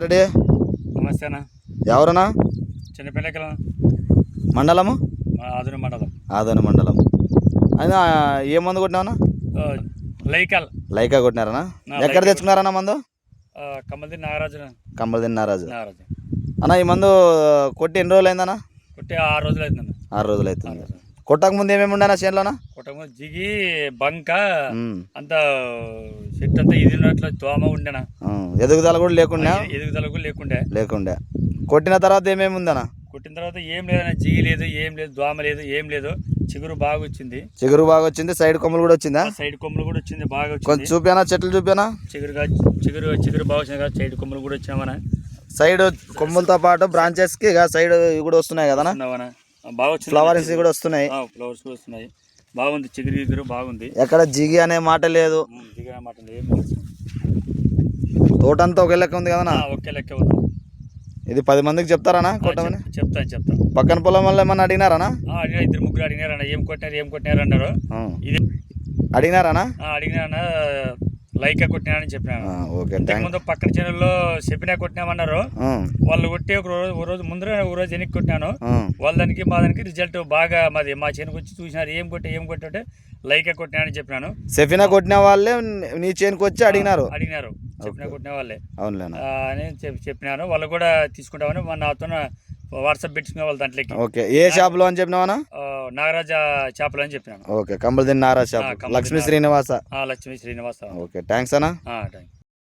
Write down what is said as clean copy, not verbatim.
Ready. నమస్తే అన్న. ఎవరన్నా? చిన్నపిల్లకల మండలము ఆధున మండలం. అయినా ఏ మందు కొట్టినావన్నా? లైకా కొట్టినారనా? ఎక్కడ తెచ్చుకున్నారన్నా మందు? కమ్మలదిని నారాజు అన్న. ఈ మందు కొట్టి ఎన్ని రోజులు అయిందన్నా? కొట్టి 6 రోజులు అవుతుంది. 6 రోజులు అవుతుంది. కొట్టక ముందు ఏమేమి ఉండేనా చేనులోనా? కొట్టకముందు జిగి బంక అంత చెట్టు అంతా ఇది ఉన్నట్లు దోమ ఉండేనా? ఎదుగుదల కూడా లేకుండా లేకుండే. కొట్టిన తర్వాత ఏమేమి ఉందన్నా? కొట్టిన తర్వాత ఏం లేదన్నా, జిగి లేదు, ఏం లేదు, దోమ లేదు, ఏం లేదు. చిగురు బాగా వచ్చింది. సైడ్ కొమ్మలు కూడా వచ్చిందా? సైడ్ కొమ్మలు కూడా వచ్చింది, బాగా వచ్చింది. కొంచెం చూపానా, చెట్లు చూపానా? చిగురు బాగా వచ్చింది కదా. సైడ్ కొమ్మలు కూడా వచ్చినామన్నా. సైడ్ కొమ్మలతో పాటు బ్రాంచెస్ కి సైడ్ కూడా వస్తున్నాయి కదా బాగా వచ్చింది. ఫ్లవర్స్ కూడా వస్తున్నాయి. ఫ్లవర్స్ కూడా వస్తున్నాయి. బాగుంది, చిగురు బాగుంది. ఎక్కడ జిగి అనే మాట లేదు. తోటంతా ఒకే లెక్క ఉంది కదా? ఒకే లెక్క ఉంది. ఇది 10 మందికి చెప్తారా కొట్టమని? చెప్తాను. పక్కన పొలం వల్ల ఏమన్నా అడిగినారా? అడిగినా, 2-3 అడిగినారన్న. ఏం కొట్టినారు అన్నారు. ఇది అడిగినారా? అడిగినా, లైకా కొట్టినారని చెప్పినాను. ముందు పక్కన ఛానల్లో చెప్పినా కొట్టినామన్నారు. వాళ్ళు కొట్టి ఒక రోజు ముందర ఒక రోజు వెనక్కి కొట్టినాను. వాళ్ళ దానికి మా దానికి రిజల్ట్ బాగా మా చేనుకు వచ్చి చూసినారు. ఏం కొట్టే లైకా కొట్టినానని చెప్పినాను. సెఫినా కొట్టిన వాళ్ళే నీ చేనుకు వచ్చి అడిగినారు. చెప్పినా కొట్టిన వాళ్ళే అని చెప్పినాను. వాళ్ళు కూడా తీసుకుంటామని నాతో వాట్సాప్ పెట్టుకునే వాళ్ళు దాంట్లోకి. ఓకే. ఏ షాపులో అని చెప్పినావా? నాగరాజ చేపలు అని చెప్పినాను. ఓకే. కమ్మలదిని Naraj shop, Lakshmi Srinivasa. Lakshmi Srinivasa. Okay. Thanks అన్నా. థ్యాంక్